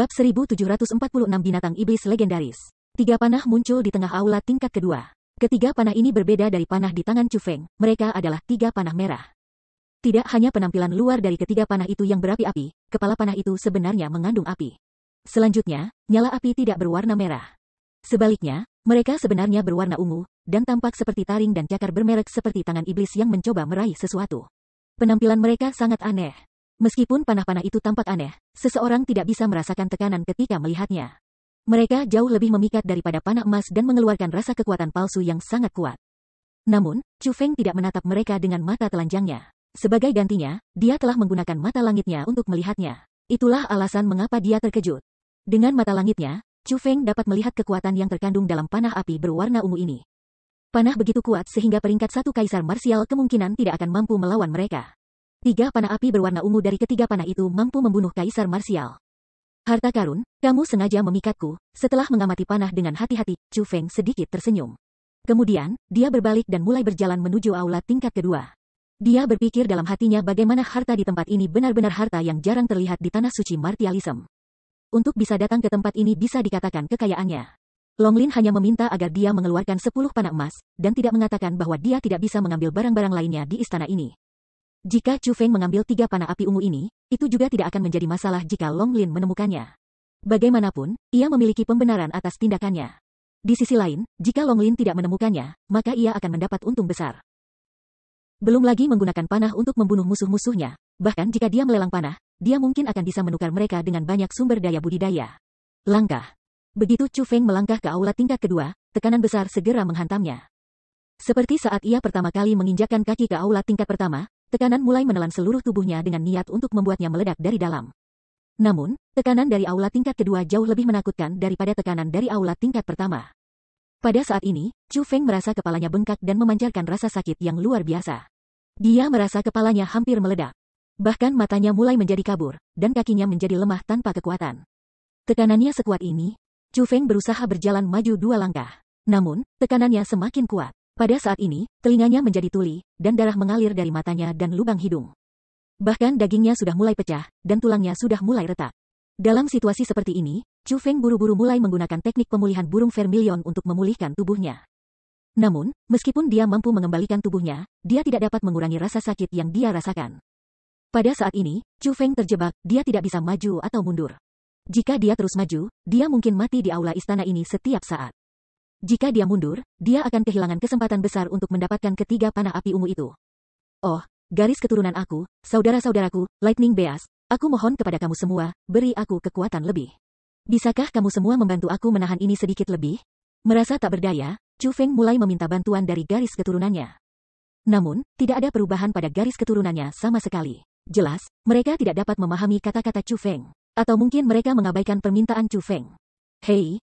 Bab 1746 Binatang Iblis Legendaris. 3 panah muncul di tengah aula tingkat kedua. Ketiga panah ini berbeda dari panah di tangan Chu Feng, mereka adalah 3 panah merah. Tidak hanya penampilan luar dari ketiga panah itu yang berapi-api, kepala panah itu sebenarnya mengandung api. Selanjutnya, nyala api tidak berwarna merah. Sebaliknya, mereka sebenarnya berwarna ungu, dan tampak seperti taring dan cakar bermerek seperti tangan iblis yang mencoba meraih sesuatu. Penampilan mereka sangat aneh. Meskipun panah-panah itu tampak aneh, seseorang tidak bisa merasakan tekanan ketika melihatnya. Mereka jauh lebih memikat daripada panah emas dan mengeluarkan rasa kekuatan palsu yang sangat kuat. Namun, Chu Feng tidak menatap mereka dengan mata telanjangnya. Sebagai gantinya, dia telah menggunakan mata langitnya untuk melihatnya. Itulah alasan mengapa dia terkejut. Dengan mata langitnya, Chu Feng dapat melihat kekuatan yang terkandung dalam panah api berwarna ungu ini. Panah begitu kuat sehingga peringkat 1 kaisar marsial kemungkinan tidak akan mampu melawan mereka. 3 panah api berwarna ungu dari ketiga panah itu mampu membunuh kaisar marsial. Harta karun, kamu sengaja memikatku. Setelah mengamati panah dengan hati-hati, Chu Feng sedikit tersenyum. Kemudian, dia berbalik dan mulai berjalan menuju aula tingkat kedua. Dia berpikir dalam hatinya bagaimana harta di tempat ini benar-benar harta yang jarang terlihat di tanah suci martialism. Untuk bisa datang ke tempat ini bisa dikatakan kekayaannya. Long Lin hanya meminta agar dia mengeluarkan 10 panah emas, dan tidak mengatakan bahwa dia tidak bisa mengambil barang-barang lainnya di istana ini. Jika Chu Feng mengambil 3 panah api ungu ini, itu juga tidak akan menjadi masalah jika Long Lin menemukannya. Bagaimanapun, ia memiliki pembenaran atas tindakannya. Di sisi lain, jika Long Lin tidak menemukannya, maka ia akan mendapat untung besar. Belum lagi menggunakan panah untuk membunuh musuh-musuhnya, bahkan jika dia melelang panah, dia mungkin akan bisa menukar mereka dengan banyak sumber daya budidaya. Langkah. Begitu Chu Feng melangkah ke aula tingkat kedua, tekanan besar segera menghantamnya. Seperti saat ia pertama kali menginjakkan kaki ke aula tingkat pertama, tekanan mulai menelan seluruh tubuhnya dengan niat untuk membuatnya meledak dari dalam. Namun, tekanan dari aula tingkat kedua jauh lebih menakutkan daripada tekanan dari aula tingkat pertama. Pada saat ini, Chu Feng merasa kepalanya bengkak dan memancarkan rasa sakit yang luar biasa. Dia merasa kepalanya hampir meledak. Bahkan matanya mulai menjadi kabur, dan kakinya menjadi lemah tanpa kekuatan. Tekanannya sekuat ini, Chu Feng berusaha berjalan maju 2 langkah. Namun, tekanannya semakin kuat. Pada saat ini, telinganya menjadi tuli, dan darah mengalir dari matanya dan lubang hidung. Bahkan dagingnya sudah mulai pecah, dan tulangnya sudah mulai retak. Dalam situasi seperti ini, Chu Feng buru-buru mulai menggunakan teknik pemulihan burung vermilion untuk memulihkan tubuhnya. Namun, meskipun dia mampu mengembalikan tubuhnya, dia tidak dapat mengurangi rasa sakit yang dia rasakan. Pada saat ini, Chu Feng terjebak, dia tidak bisa maju atau mundur. Jika dia terus maju, dia mungkin mati di aula istana ini setiap saat. Jika dia mundur, dia akan kehilangan kesempatan besar untuk mendapatkan ketiga panah api ungu itu. Oh, garis keturunan aku, saudara-saudaraku, Lightning Beast, aku mohon kepada kamu semua, beri aku kekuatan lebih. Bisakah kamu semua membantu aku menahan ini sedikit lebih? Merasa tak berdaya, Chu Feng mulai meminta bantuan dari garis keturunannya. Namun, tidak ada perubahan pada garis keturunannya sama sekali. Jelas, mereka tidak dapat memahami kata-kata Chu Feng. Atau mungkin mereka mengabaikan permintaan Chu Feng. Hei,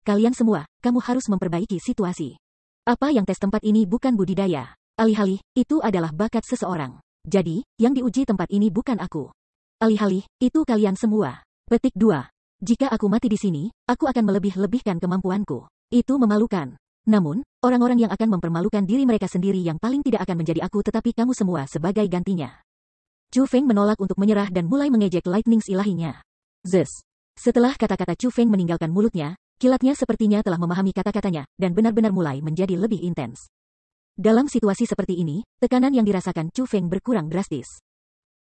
kalian semua, kamu harus memperbaiki situasi. Apa yang tes tempat ini bukan budidaya. Alih-alih, itu adalah bakat seseorang. Jadi, yang diuji tempat ini bukan aku. Alih-alih, itu kalian semua. Petik 2. Jika aku mati di sini, aku akan melebih-lebihkan kemampuanku. Itu memalukan. Namun, orang-orang yang akan mempermalukan diri mereka sendiri yang paling tidak akan menjadi aku tetapi kamu semua sebagai gantinya. Chu Feng menolak untuk menyerah dan mulai mengejek lightnings ilahinya. Zzz. Setelah kata-kata Chu Feng meninggalkan mulutnya, kilatnya sepertinya telah memahami kata-katanya, dan benar-benar mulai menjadi lebih intens. Dalam situasi seperti ini, tekanan yang dirasakan Chu Feng berkurang drastis.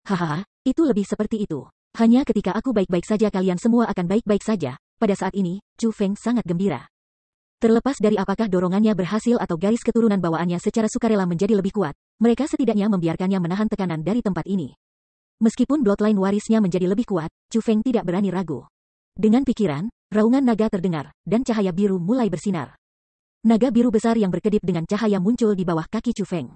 Hahaha, itu lebih seperti itu. Hanya ketika aku baik-baik saja kalian semua akan baik-baik saja. Pada saat ini, Chu Feng sangat gembira. Terlepas dari apakah dorongannya berhasil atau garis keturunan bawaannya secara sukarela menjadi lebih kuat, mereka setidaknya membiarkannya menahan tekanan dari tempat ini. Meskipun bloodline warisnya menjadi lebih kuat, Chu Feng tidak berani ragu. Dengan pikiran, raungan naga terdengar, dan cahaya biru mulai bersinar. Naga biru besar yang berkedip dengan cahaya muncul di bawah kaki Chu Feng.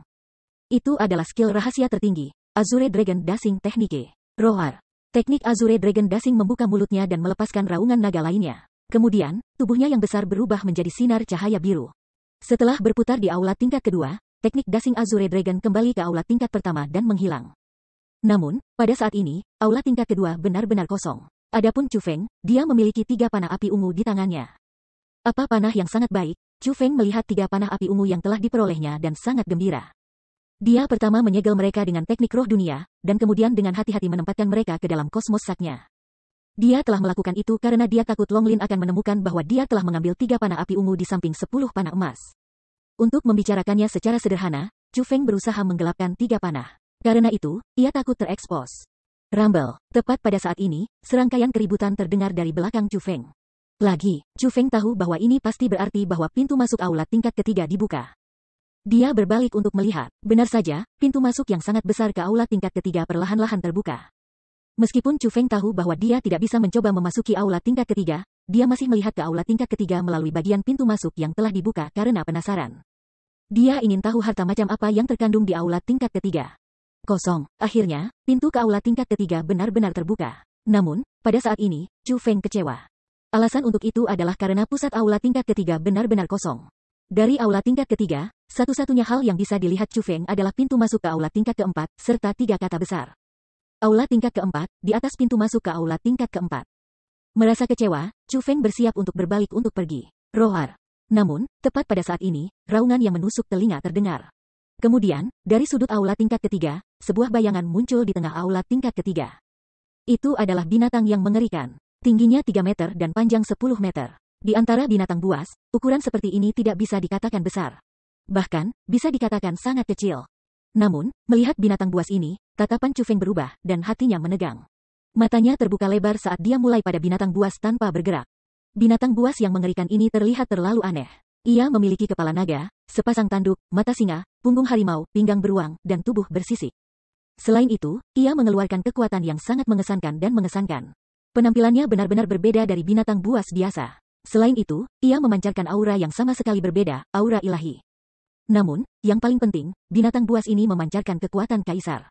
Itu adalah skill rahasia tertinggi, Azure Dragon Dashing Technique. Roar. Teknik Azure Dragon Dashing membuka mulutnya dan melepaskan raungan naga lainnya. Kemudian, tubuhnya yang besar berubah menjadi sinar cahaya biru. Setelah berputar di aula tingkat kedua, teknik Dashing Azure Dragon kembali ke aula tingkat pertama dan menghilang. Namun, pada saat ini, aula tingkat kedua benar-benar kosong. Adapun Chu Feng, dia memiliki 3 panah api ungu di tangannya. Apa panah yang sangat baik, Chu Feng melihat 3 panah api ungu yang telah diperolehnya dan sangat gembira. Dia pertama menyegel mereka dengan teknik roh dunia, dan kemudian dengan hati-hati menempatkan mereka ke dalam kosmos saknya. Dia telah melakukan itu karena dia takut Longlin akan menemukan bahwa dia telah mengambil 3 panah api ungu di samping 10 panah emas. Untuk membicarakannya secara sederhana, Chu Feng berusaha menggelapkan 3 panah. Karena itu, ia takut terekspos. Rumble. Tepat pada saat ini, serangkaian keributan terdengar dari belakang Chu Feng. Lagi, Chu Feng tahu bahwa ini pasti berarti bahwa pintu masuk aula tingkat ketiga dibuka. Dia berbalik untuk melihat. Benar saja, pintu masuk yang sangat besar ke aula tingkat ketiga perlahan-lahan terbuka. Meskipun Chu Feng tahu bahwa dia tidak bisa mencoba memasuki aula tingkat ketiga, dia masih melihat ke aula tingkat ketiga melalui bagian pintu masuk yang telah dibuka karena penasaran. Dia ingin tahu harta macam apa yang terkandung di aula tingkat ketiga. Kosong. Akhirnya, pintu ke aula tingkat ketiga benar-benar terbuka. Namun, pada saat ini, Chu Feng kecewa. Alasan untuk itu adalah karena pusat aula tingkat ketiga benar-benar kosong. Dari aula tingkat ketiga, satu-satunya hal yang bisa dilihat Chu Feng adalah pintu masuk ke aula tingkat keempat, serta 3 kata besar. Aula tingkat keempat, di atas pintu masuk ke aula tingkat keempat. Merasa kecewa, Chu Feng bersiap untuk berbalik untuk pergi. Roar. Namun, tepat pada saat ini, raungan yang menusuk telinga terdengar. Kemudian, dari sudut aula tingkat ketiga, sebuah bayangan muncul di tengah aula tingkat ketiga. Itu adalah binatang yang mengerikan. Tingginya 3 meter dan panjang 10 meter. Di antara binatang buas, ukuran seperti ini tidak bisa dikatakan besar. Bahkan, bisa dikatakan sangat kecil. Namun, melihat binatang buas ini, tatapan Chu Feng berubah, dan hatinya menegang. Matanya terbuka lebar saat dia mulai pada binatang buas tanpa bergerak. Binatang buas yang mengerikan ini terlihat terlalu aneh. Ia memiliki kepala naga, sepasang tanduk, mata singa, punggung harimau, pinggang beruang, dan tubuh bersisik. Selain itu, ia mengeluarkan kekuatan yang sangat mengesankan dan mengesankan. Penampilannya benar-benar berbeda dari binatang buas biasa. Selain itu, ia memancarkan aura yang sama sekali berbeda, aura ilahi. Namun, yang paling penting, binatang buas ini memancarkan kekuatan kaisar.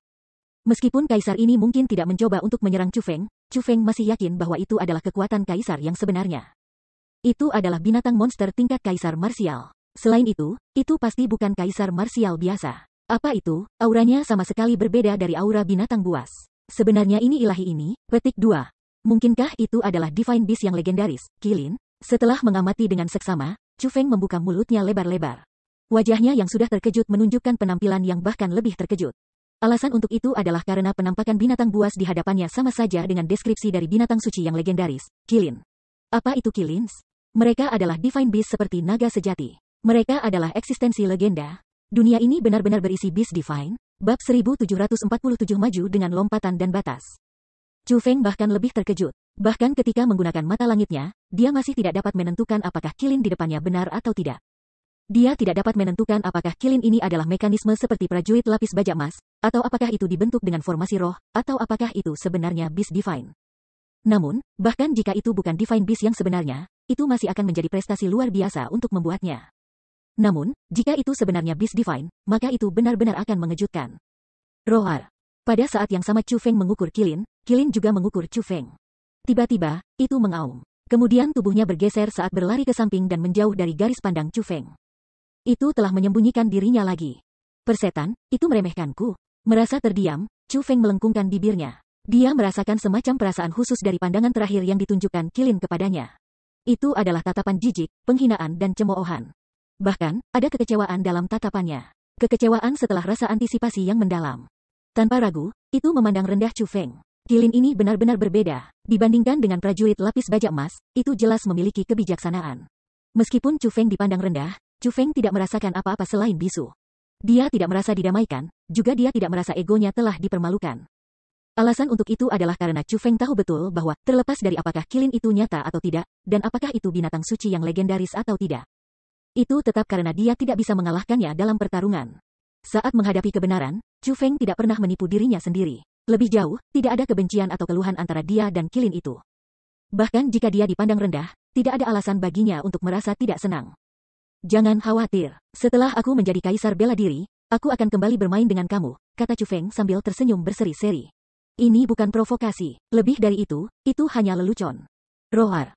Meskipun kaisar ini mungkin tidak mencoba untuk menyerang Chu Feng masih yakin bahwa itu adalah kekuatan kaisar yang sebenarnya. Itu adalah binatang monster tingkat kaisar marsial. Selain itu pasti bukan kaisar marsial biasa. Apa itu? Auranya sama sekali berbeda dari aura binatang buas. Sebenarnya ini ilahi ini, petik 2. Mungkinkah itu adalah Divine Beast yang legendaris, Qilin? Setelah mengamati dengan seksama, Chu Feng membuka mulutnya lebar-lebar. Wajahnya yang sudah terkejut menunjukkan penampilan yang bahkan lebih terkejut. Alasan untuk itu adalah karena penampakan binatang buas di hadapannya sama saja dengan deskripsi dari binatang suci yang legendaris, Qilin. Apa itu Qilins? Mereka adalah Divine Beast seperti naga sejati. Mereka adalah eksistensi legenda. Dunia ini benar-benar berisi Beast Divine. Bab 1747 maju dengan lompatan dan batas. Chu Feng bahkan lebih terkejut. Bahkan ketika menggunakan mata langitnya, dia masih tidak dapat menentukan apakah Qilin di depannya benar atau tidak. Dia tidak dapat menentukan apakah Qilin ini adalah mekanisme seperti prajurit lapis baja emas, atau apakah itu dibentuk dengan formasi roh, atau apakah itu sebenarnya Beast Divine. Namun, bahkan jika itu bukan Divine Beast yang sebenarnya, itu masih akan menjadi prestasi luar biasa untuk membuatnya. Namun, jika itu sebenarnya Beast Divine, maka itu benar-benar akan mengejutkan. Roar. Pada saat yang sama Chu Feng mengukur Qilin juga mengukur Chu Feng. Tiba-tiba, itu mengaum. Kemudian tubuhnya bergeser saat berlari ke samping dan menjauh dari garis pandang Chu Feng. Itu telah menyembunyikan dirinya lagi. Persetan, itu meremehkanku. Merasa terdiam, Chu Feng melengkungkan bibirnya. Dia merasakan semacam perasaan khusus dari pandangan terakhir yang ditunjukkan Qilin kepadanya. Itu adalah tatapan jijik, penghinaan dan cemoohan. Bahkan, ada kekecewaan dalam tatapannya. Kekecewaan setelah rasa antisipasi yang mendalam. Tanpa ragu, itu memandang rendah Chu Feng. Qilin ini benar-benar berbeda. Dibandingkan dengan prajurit lapis baja emas, itu jelas memiliki kebijaksanaan. Meskipun Chu Feng dipandang rendah, Chu Feng tidak merasakan apa-apa selain bisu. Dia tidak merasa didamaikan, juga dia tidak merasa egonya telah dipermalukan. Alasan untuk itu adalah karena Chu Feng tahu betul bahwa, terlepas dari apakah Qilin itu nyata atau tidak, dan apakah itu binatang suci yang legendaris atau tidak. Itu tetap karena dia tidak bisa mengalahkannya dalam pertarungan. Saat menghadapi kebenaran, Chu Feng tidak pernah menipu dirinya sendiri. Lebih jauh, tidak ada kebencian atau keluhan antara dia dan Qilin itu. Bahkan jika dia dipandang rendah, tidak ada alasan baginya untuk merasa tidak senang. Jangan khawatir, setelah aku menjadi kaisar bela diri, aku akan kembali bermain dengan kamu, kata Chu Feng sambil tersenyum berseri-seri. Ini bukan provokasi, lebih dari itu hanya lelucon. Roar.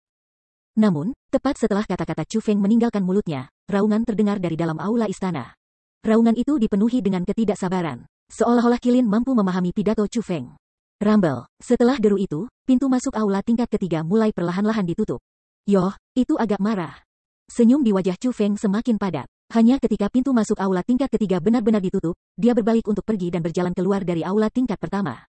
Namun, tepat setelah kata-kata Chu Feng meninggalkan mulutnya, raungan terdengar dari dalam aula istana. Raungan itu dipenuhi dengan ketidaksabaran. Seolah-olah Qilin mampu memahami pidato Chu Feng. Rumble. Setelah deru itu, pintu masuk aula tingkat ketiga mulai perlahan-lahan ditutup. Yoh, itu agak marah. Senyum di wajah Chu Feng semakin padat. Hanya ketika pintu masuk aula tingkat ketiga benar-benar ditutup, dia berbalik untuk pergi dan berjalan keluar dari aula tingkat pertama.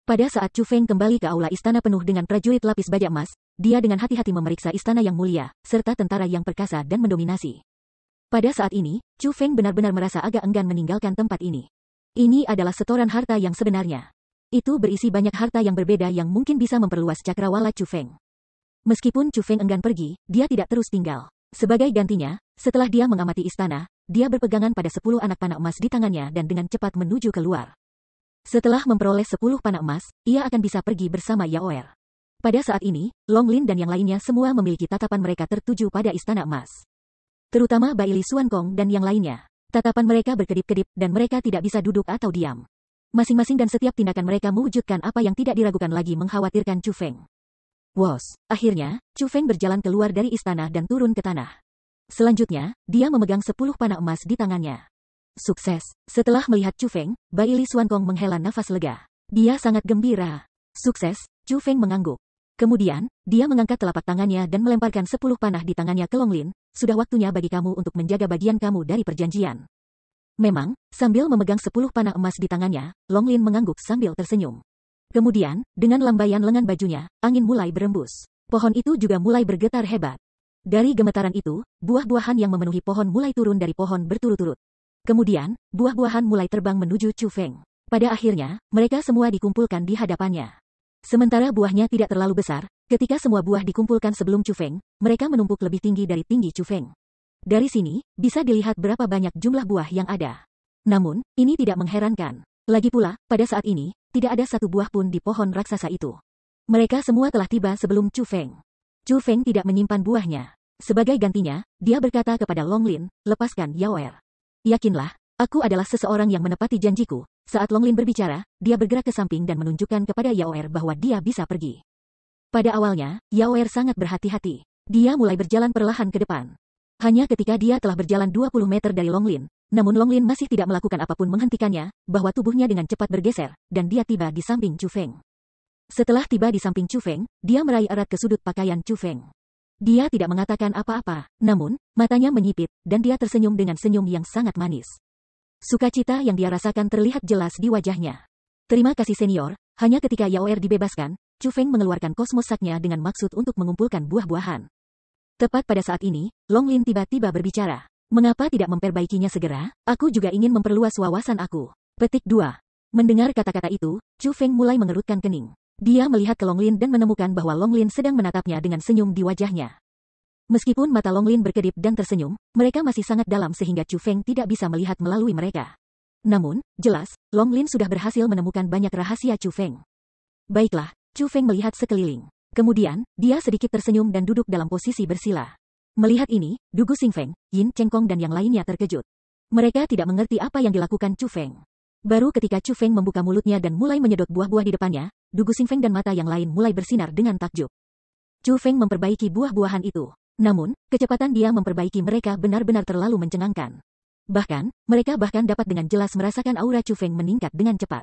Pada saat Chu Feng kembali ke aula istana penuh dengan prajurit lapis baja emas, dia dengan hati-hati memeriksa istana yang mulia, serta tentara yang perkasa dan mendominasi. Pada saat ini, Chu Feng benar-benar merasa agak enggan meninggalkan tempat ini. Ini adalah setoran harta yang sebenarnya. Itu berisi banyak harta yang berbeda yang mungkin bisa memperluas cakrawala Chu Feng. Meskipun Chu Feng enggan pergi, dia tidak terus tinggal. Sebagai gantinya, setelah dia mengamati istana, dia berpegangan pada 10 anak panah emas di tangannya dan dengan cepat menuju keluar. Setelah memperoleh 10 panah emas, ia akan bisa pergi bersama Yao Er. Pada saat ini, Long Lin dan yang lainnya semua memiliki tatapan mereka tertuju pada istana emas. Terutama Bai Li Xuan Kong dan yang lainnya. Tatapan mereka berkedip-kedip dan mereka tidak bisa duduk atau diam. Masing-masing dan setiap tindakan mereka mewujudkan apa yang tidak diragukan lagi mengkhawatirkan Chu Feng. Wos, akhirnya, Chu Feng berjalan keluar dari istana dan turun ke tanah. Selanjutnya, dia memegang 10 panah emas di tangannya. Sukses. Setelah melihat Chu Feng, Bai Li Xuan Kong menghela nafas lega. Dia sangat gembira. Sukses, Chu Feng mengangguk. Kemudian, dia mengangkat telapak tangannya dan melemparkan 10 panah di tangannya ke Long Lin. Sudah waktunya bagi kamu untuk menjaga bagian kamu dari perjanjian. Memang, sambil memegang 10 panah emas di tangannya, Long Lin mengangguk sambil tersenyum. Kemudian, dengan lambaian lengan bajunya, angin mulai berembus. Pohon itu juga mulai bergetar hebat. Dari gemetaran itu, buah-buahan yang memenuhi pohon mulai turun dari pohon berturut-turut. Kemudian, buah-buahan mulai terbang menuju Chu Feng. Pada akhirnya, mereka semua dikumpulkan di hadapannya. Sementara buahnya tidak terlalu besar, ketika semua buah dikumpulkan sebelum Chu Feng, mereka menumpuk lebih tinggi dari tinggi Chu Feng. Dari sini, bisa dilihat berapa banyak jumlah buah yang ada. Namun, ini tidak mengherankan. Lagi pula, pada saat ini, tidak ada satu buah pun di pohon raksasa itu. Mereka semua telah tiba sebelum Chu Feng. Chu Feng tidak menyimpan buahnya. Sebagai gantinya, dia berkata kepada Long Lin, lepaskan Yao Er. Yakinlah, aku adalah seseorang yang menepati janjiku. Saat Long Lin berbicara, dia bergerak ke samping dan menunjukkan kepada Yao Er bahwa dia bisa pergi. Pada awalnya, Yao Er sangat berhati-hati. Dia mulai berjalan perlahan ke depan. Hanya ketika dia telah berjalan 20 meter dari Long Lin, namun Long Lin masih tidak melakukan apapun menghentikannya, bahwa tubuhnya dengan cepat bergeser, dan dia tiba di samping Chu Feng. Setelah tiba di samping Chu Feng, dia meraih erat ke sudut pakaian Chu Feng. Dia tidak mengatakan apa-apa, namun, matanya menyipit, dan dia tersenyum dengan senyum yang sangat manis. Sukacita yang dia rasakan terlihat jelas di wajahnya. Terima kasih senior, hanya ketika Yao Er dibebaskan, Chu Feng mengeluarkan kosmos saknya dengan maksud untuk mengumpulkan buah-buahan. Tepat pada saat ini, Long Lin tiba-tiba berbicara. Mengapa tidak memperbaikinya segera? Aku juga ingin memperluas wawasan aku. Petik 2. Mendengar kata-kata itu, Chu Feng mulai mengerutkan kening. Dia melihat ke Long Lin dan menemukan bahwa Long Lin sedang menatapnya dengan senyum di wajahnya. Meskipun mata Long Lin berkedip dan tersenyum, mereka masih sangat dalam sehingga Chu Feng tidak bisa melihat melalui mereka. Namun, jelas, Long Lin sudah berhasil menemukan banyak rahasia Chu Feng. Baiklah, Chu Feng melihat sekeliling. Kemudian, dia sedikit tersenyum dan duduk dalam posisi bersila. Melihat ini, Dugu Xing Feng, Yin Chengkong dan yang lainnya terkejut. Mereka tidak mengerti apa yang dilakukan Chu Feng. Baru ketika Chu Feng membuka mulutnya dan mulai menyedot buah-buah di depannya, Dugu Xing Feng dan mata yang lain mulai bersinar dengan takjub. Chu Feng memperbaiki buah-buahan itu. Namun, kecepatan dia memperbaiki mereka benar-benar terlalu mencengangkan. Bahkan, mereka bahkan dapat dengan jelas merasakan aura Chu Feng meningkat dengan cepat.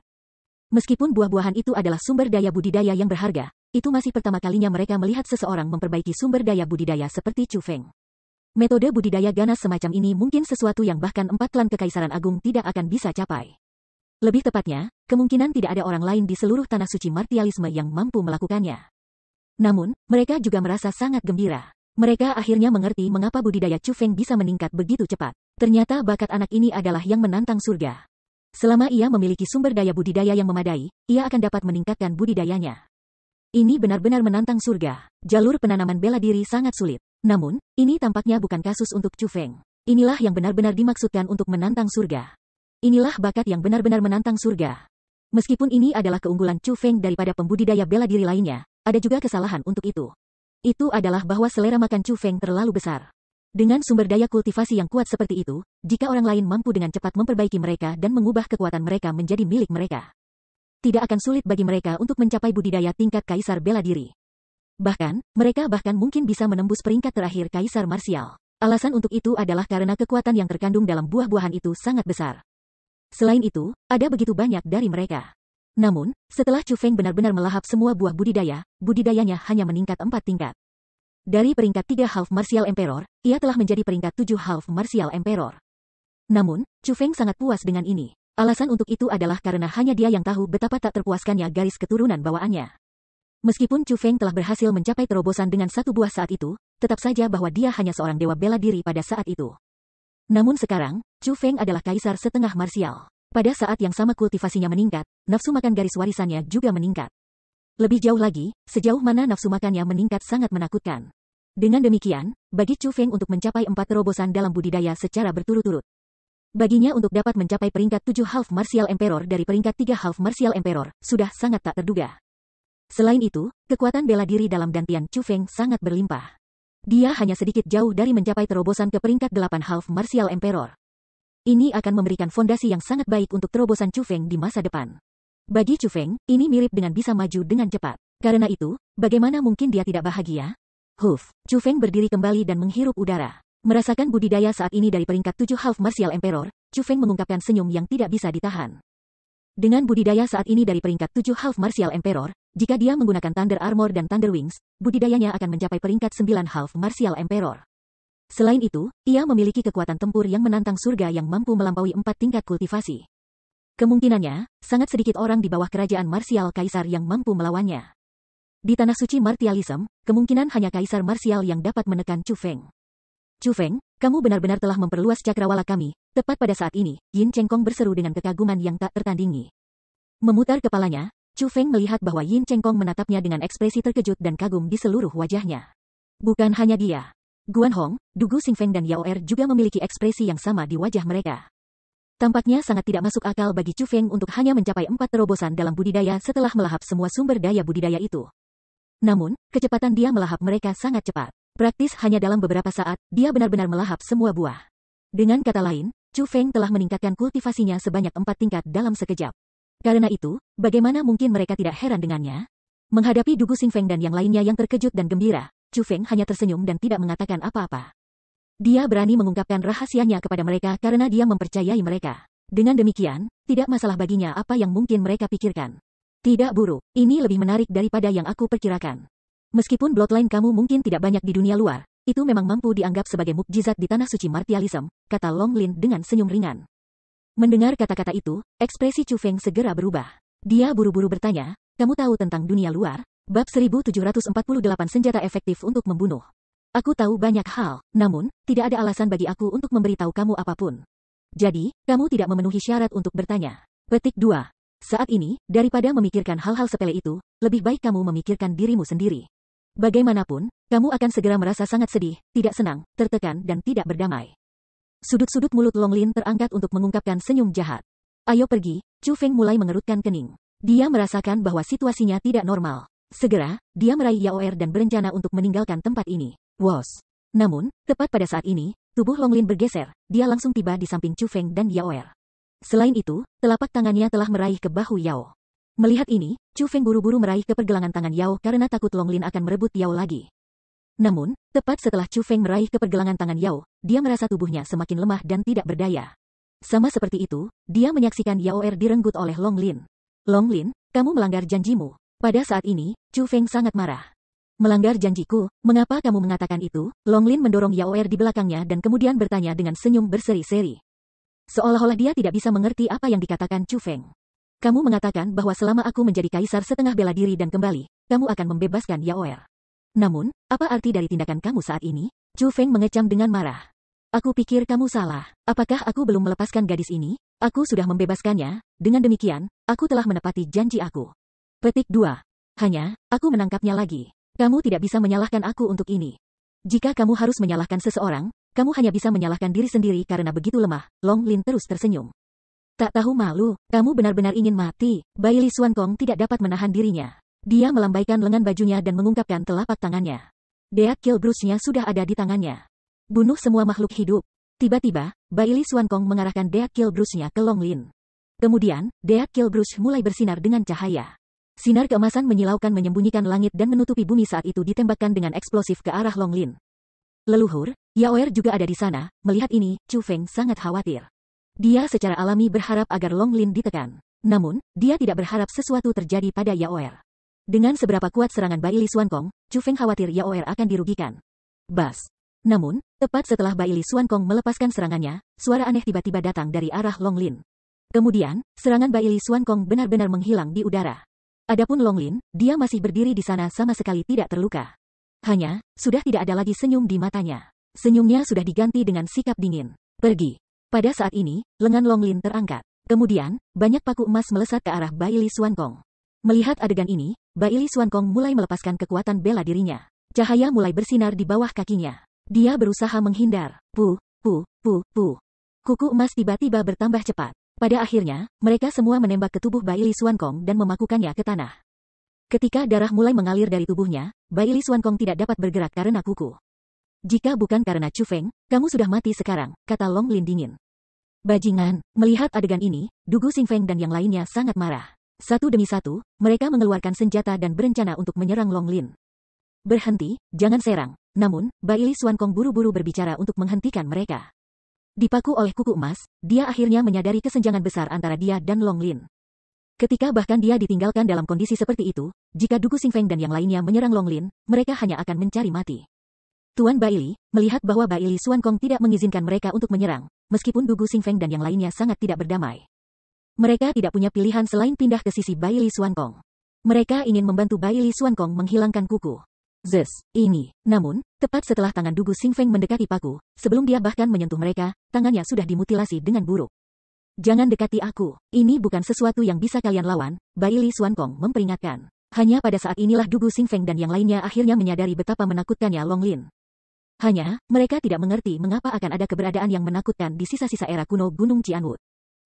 Meskipun buah-buahan itu adalah sumber daya budidaya yang berharga, itu masih pertama kalinya mereka melihat seseorang memperbaiki sumber daya budidaya seperti Chu Feng. Metode budidaya ganas semacam ini mungkin sesuatu yang bahkan 4 klan Kekaisaran Agung tidak akan bisa capai. Lebih tepatnya, kemungkinan tidak ada orang lain di seluruh tanah suci martialisme yang mampu melakukannya. Namun, mereka juga merasa sangat gembira. Mereka akhirnya mengerti mengapa budidaya Chu Feng bisa meningkat begitu cepat. Ternyata bakat anak ini adalah yang menantang surga. Selama ia memiliki sumber daya budidaya yang memadai, ia akan dapat meningkatkan budidayanya. Ini benar-benar menantang surga. Jalur penanaman bela diri sangat sulit. Namun, ini tampaknya bukan kasus untuk Chu Feng. Inilah yang benar-benar dimaksudkan untuk menantang surga. Inilah bakat yang benar-benar menantang surga. Meskipun ini adalah keunggulan Chu Feng daripada pembudidaya bela diri lainnya, ada juga kesalahan untuk itu. Itu adalah bahwa selera makan Chu Feng terlalu besar. Dengan sumber daya kultivasi yang kuat seperti itu, jika orang lain mampu dengan cepat memperbaiki mereka dan mengubah kekuatan mereka menjadi milik mereka, tidak akan sulit bagi mereka untuk mencapai budidaya tingkat kaisar bela diri. Bahkan, mereka bahkan mungkin bisa menembus peringkat terakhir kaisar marsial. Alasan untuk itu adalah karena kekuatan yang terkandung dalam buah-buahan itu sangat besar. Selain itu, ada begitu banyak dari mereka. Namun, setelah Chu Feng benar-benar melahap semua buah budidaya, budidayanya hanya meningkat 4 tingkat. Dari peringkat 3 Half Martial Emperor, ia telah menjadi peringkat 7 Half Martial Emperor. Namun, Chu Feng sangat puas dengan ini. Alasan untuk itu adalah karena hanya dia yang tahu betapa tak terpuaskannya garis keturunan bawaannya. Meskipun Chu Feng telah berhasil mencapai terobosan dengan satu buah saat itu, tetap saja bahwa dia hanya seorang dewa bela diri pada saat itu. Namun sekarang, Chu Feng adalah kaisar setengah marsial. Pada saat yang sama kultivasinya meningkat, nafsu makan garis warisannya juga meningkat. Lebih jauh lagi, sejauh mana nafsu makannya meningkat sangat menakutkan. Dengan demikian, bagi Chu Feng untuk mencapai 4 terobosan dalam budidaya secara berturut-turut. Baginya untuk dapat mencapai peringkat 7 Half Martial Emperor dari peringkat 3 Half Martial Emperor, sudah sangat tak terduga. Selain itu, kekuatan bela diri dalam dantian Chu Feng sangat berlimpah. Dia hanya sedikit jauh dari mencapai terobosan ke peringkat 8 Half Martial Emperor. Ini akan memberikan fondasi yang sangat baik untuk terobosan Chu Feng di masa depan. Bagi Chu Feng, ini mirip dengan bisa maju dengan cepat. Karena itu, bagaimana mungkin dia tidak bahagia? Chu Feng berdiri kembali dan menghirup udara. Merasakan budidaya saat ini dari peringkat 7 Half Martial Emperor, Chu Feng mengungkapkan senyum yang tidak bisa ditahan. Dengan budidaya saat ini dari peringkat 7 Half Martial Emperor, jika dia menggunakan Thunder Armor dan Thunder Wings, budidayanya akan mencapai peringkat 9 Half Martial Emperor. Selain itu, ia memiliki kekuatan tempur yang menantang surga yang mampu melampaui 4 tingkat kultivasi. Kemungkinannya, sangat sedikit orang di bawah kerajaan marsial kaisar yang mampu melawannya. Di tanah suci martialism, kemungkinan hanya kaisar marsial yang dapat menekan Chu Feng. Chu Feng, kamu benar-benar telah memperluas cakrawala kami. Tepat pada saat ini, Yin Chengkong berseru dengan kekaguman yang tak tertandingi. Memutar kepalanya, Chu Feng melihat bahwa Yin Chengkong menatapnya dengan ekspresi terkejut dan kagum di seluruh wajahnya. Bukan hanya dia. Guan Hong, Du Gu Xingfeng dan Yao Er juga memiliki ekspresi yang sama di wajah mereka. Tampaknya sangat tidak masuk akal bagi Chu Feng untuk hanya mencapai 4 terobosan dalam budidaya setelah melahap semua sumber daya budidaya itu. Namun, kecepatan dia melahap mereka sangat cepat. Praktis hanya dalam beberapa saat, dia benar-benar melahap semua buah. Dengan kata lain, Chu Feng telah meningkatkan kultivasinya sebanyak 4 tingkat dalam sekejap. Karena itu, bagaimana mungkin mereka tidak heran dengannya? Menghadapi Du Gu Xingfeng dan yang lainnya yang terkejut dan gembira, Chu Feng hanya tersenyum dan tidak mengatakan apa-apa. Dia berani mengungkapkan rahasianya kepada mereka karena dia mempercayai mereka. Dengan demikian, tidak masalah baginya apa yang mungkin mereka pikirkan. Tidak buruk, ini lebih menarik daripada yang aku perkirakan. Meskipun bloodline kamu mungkin tidak banyak di dunia luar, itu memang mampu dianggap sebagai mukjizat di tanah suci martialism, kata Long Lin dengan senyum ringan. Mendengar kata-kata itu, ekspresi Chu Feng segera berubah. Dia buru-buru bertanya, kamu tahu tentang dunia luar? Bab 1748 senjata efektif untuk membunuh. Aku tahu banyak hal, namun, tidak ada alasan bagi aku untuk memberitahu kamu apapun. Jadi, kamu tidak memenuhi syarat untuk bertanya. Petik 2. Saat ini, daripada memikirkan hal-hal sepele itu, lebih baik kamu memikirkan dirimu sendiri. Bagaimanapun, kamu akan segera merasa sangat sedih, tidak senang, tertekan dan tidak berdamai. Sudut-sudut mulut Long Lin terangkat untuk mengungkapkan senyum jahat. Ayo pergi, Chu Feng mulai mengerutkan kening. Dia merasakan bahwa situasinya tidak normal. Segera, dia meraih Yao Er dan berencana untuk meninggalkan tempat ini. Wos. Namun, tepat pada saat ini, tubuh Long Lin bergeser, dia langsung tiba di samping Chu Feng dan Yao Er. Selain itu, telapak tangannya telah meraih ke bahu Yao. Melihat ini, Chu Feng buru-buru meraih ke pergelangan tangan Yao karena takut Long Lin akan merebut Yao lagi. Namun, tepat setelah Chu Feng meraih ke pergelangan tangan Yao, dia merasa tubuhnya semakin lemah dan tidak berdaya. Sama seperti itu, dia menyaksikan Yao Er direnggut oleh Long Lin. Long Lin, kamu melanggar janjimu. Pada saat ini, Chu Feng sangat marah. Melanggar janjiku, mengapa kamu mengatakan itu? Long Lin mendorong Yao Er di belakangnya dan kemudian bertanya dengan senyum berseri-seri. Seolah-olah dia tidak bisa mengerti apa yang dikatakan Chu Feng. Kamu mengatakan bahwa selama aku menjadi kaisar setengah bela diri dan kembali, kamu akan membebaskan Yao Er. Namun, apa arti dari tindakan kamu saat ini? Chu Feng mengecam dengan marah. Aku pikir kamu salah. Apakah aku belum melepaskan gadis ini? Aku sudah membebaskannya. Dengan demikian, aku telah menepati janji aku. Petik 2. Hanya, aku menangkapnya lagi. Kamu tidak bisa menyalahkan aku untuk ini. Jika kamu harus menyalahkan seseorang, kamu hanya bisa menyalahkan diri sendiri karena begitu lemah. Long Lin terus tersenyum. Tak tahu malu, kamu benar-benar ingin mati. Bai Li Xuankong tidak dapat menahan dirinya. Dia melambaikan lengan bajunya dan mengungkapkan telapak tangannya. Death Kill Brush-nya sudah ada di tangannya. Bunuh semua makhluk hidup. Tiba-tiba, Bai Li Xuankong mengarahkan Death Kill Brush-nya ke Long Lin. Kemudian, Death Kill Brush mulai bersinar dengan cahaya. Sinar keemasan menyilaukan menyembunyikan langit dan menutupi bumi saat itu ditembakkan dengan eksplosif ke arah Long Lin. Leluhur, Yao Er juga ada di sana. Melihat ini, Chu Feng sangat khawatir. Dia secara alami berharap agar Long Lin ditekan. Namun, dia tidak berharap sesuatu terjadi pada Yao Er. Dengan seberapa kuat serangan Bai Li Xuankong, Chu Feng khawatir Yao Er akan dirugikan. Bas. Namun, tepat setelah Bai Li Xuankong melepaskan serangannya, suara aneh tiba-tiba datang dari arah Long Lin. Kemudian, serangan Bai Li Xuankong benar-benar menghilang di udara. Adapun Long Lin, dia masih berdiri di sana sama sekali tidak terluka. Hanya, sudah tidak ada lagi senyum di matanya. Senyumnya sudah diganti dengan sikap dingin. Pergi. Pada saat ini, lengan Long Lin terangkat. Kemudian, banyak paku emas melesat ke arah Bai Li Xuankong. Melihat adegan ini, Bai Li Xuankong mulai melepaskan kekuatan bela dirinya. Cahaya mulai bersinar di bawah kakinya. Dia berusaha menghindar. Kuku emas tiba-tiba bertambah cepat. Pada akhirnya, mereka semua menembak ke tubuh Bai Li Xuankong dan memakukannya ke tanah. Ketika darah mulai mengalir dari tubuhnya, Bai Li Xuankong tidak dapat bergerak karena kuku. Jika bukan karena Chu Feng, kamu sudah mati sekarang, kata Long Lin dingin. Bajingan, melihat adegan ini, Du Gu Xingfeng dan yang lainnya sangat marah. Satu demi satu, mereka mengeluarkan senjata dan berencana untuk menyerang Long Lin. Berhenti, jangan serang. Namun, Bai Li Xuankong buru-buru berbicara untuk menghentikan mereka. Dipaku oleh kuku emas, dia akhirnya menyadari kesenjangan besar antara dia dan Long Lin. Ketika bahkan dia ditinggalkan dalam kondisi seperti itu, jika Du Gu Xingfeng dan yang lainnya menyerang Long Lin, mereka hanya akan mencari mati. Tuan Bai Li, melihat bahwa Bai Li Xuankong tidak mengizinkan mereka untuk menyerang, meskipun Du Gu Xingfeng dan yang lainnya sangat tidak berdamai. Mereka tidak punya pilihan selain pindah ke sisi Bai Li Xuankong. Mereka ingin membantu Bai Li Xuankong menghilangkan kuku. Ini. Namun, tepat setelah tangan Du Gu Xingfeng mendekati paku, sebelum dia bahkan menyentuh mereka, tangannya sudah dimutilasi dengan buruk. Jangan dekati aku. Ini bukan sesuatu yang bisa kalian lawan, Bai Li Xuankong memperingatkan. Hanya pada saat inilah Du Gu Xingfeng dan yang lainnya akhirnya menyadari betapa menakutkannya Long Lin. Hanya, mereka tidak mengerti mengapa akan ada keberadaan yang menakutkan di sisa-sisa era kuno Gunung Qianwu.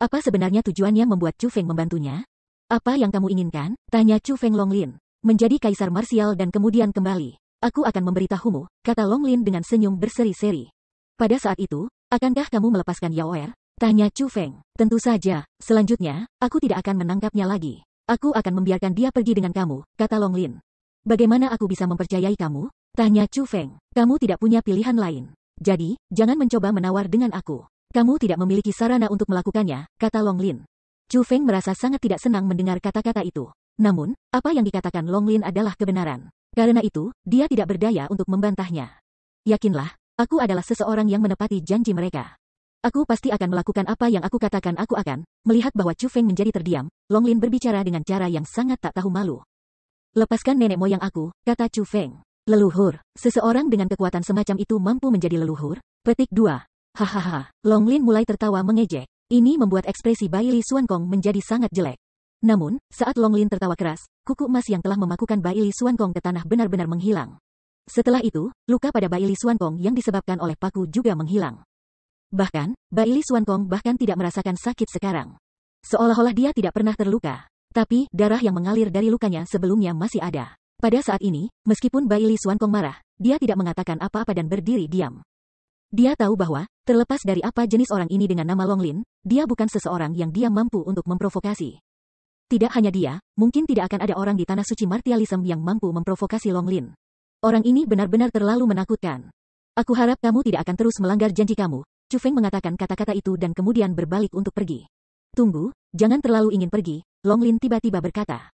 Apa sebenarnya tujuannya membuat Chu Feng membantunya? Apa yang kamu inginkan? Tanya Chu Feng Long Lin. Menjadi kaisar marsial dan kemudian kembali. Aku akan memberitahumu, kata Long Lin dengan senyum berseri-seri. Pada saat itu, akankah kamu melepaskan Yao Er? Tanya Chu Feng. Tentu saja, selanjutnya, aku tidak akan menangkapnya lagi. Aku akan membiarkan dia pergi dengan kamu, kata Long Lin. Bagaimana aku bisa mempercayai kamu? Tanya Chu Feng. Kamu tidak punya pilihan lain. Jadi, jangan mencoba menawar dengan aku. Kamu tidak memiliki sarana untuk melakukannya, kata Long Lin. Chu Feng merasa sangat tidak senang mendengar kata-kata itu. Namun, apa yang dikatakan Long Lin adalah kebenaran. Karena itu, dia tidak berdaya untuk membantahnya. Yakinlah, aku adalah seseorang yang menepati janji mereka. Aku pasti akan melakukan apa yang aku katakan aku akan. Melihat bahwa Chu Feng menjadi terdiam, Long Lin berbicara dengan cara yang sangat tak tahu malu. Lepaskan nenek moyang aku, kata Chu Feng. Leluhur, seseorang dengan kekuatan semacam itu mampu menjadi leluhur? Petik 2. Hahaha, Long Lin mulai tertawa mengejek. Ini membuat ekspresi Bai Li Xuankong menjadi sangat jelek. Namun, saat Long Lin tertawa keras, kuku emas yang telah memakukan Bai Li Xuankong ke tanah benar-benar menghilang. Setelah itu, luka pada Bai Li Xuankong yang disebabkan oleh paku juga menghilang. Bahkan, Bai Li Xuankong bahkan tidak merasakan sakit sekarang. Seolah-olah dia tidak pernah terluka. Tapi, darah yang mengalir dari lukanya sebelumnya masih ada. Pada saat ini, meskipun Bai Li Xuankong marah, dia tidak mengatakan apa-apa dan berdiri diam. Dia tahu bahwa, terlepas dari apa jenis orang ini dengan nama Long Lin, dia bukan seseorang yang dia mampu untuk memprovokasi. Tidak hanya dia, mungkin tidak akan ada orang di tanah suci martialism yang mampu memprovokasi Long Lin. Orang ini benar-benar terlalu menakutkan. Aku harap kamu tidak akan terus melanggar janji kamu. Chu Feng mengatakan kata-kata itu dan kemudian berbalik untuk pergi. Tunggu, jangan terlalu ingin pergi, Long Lin tiba-tiba berkata.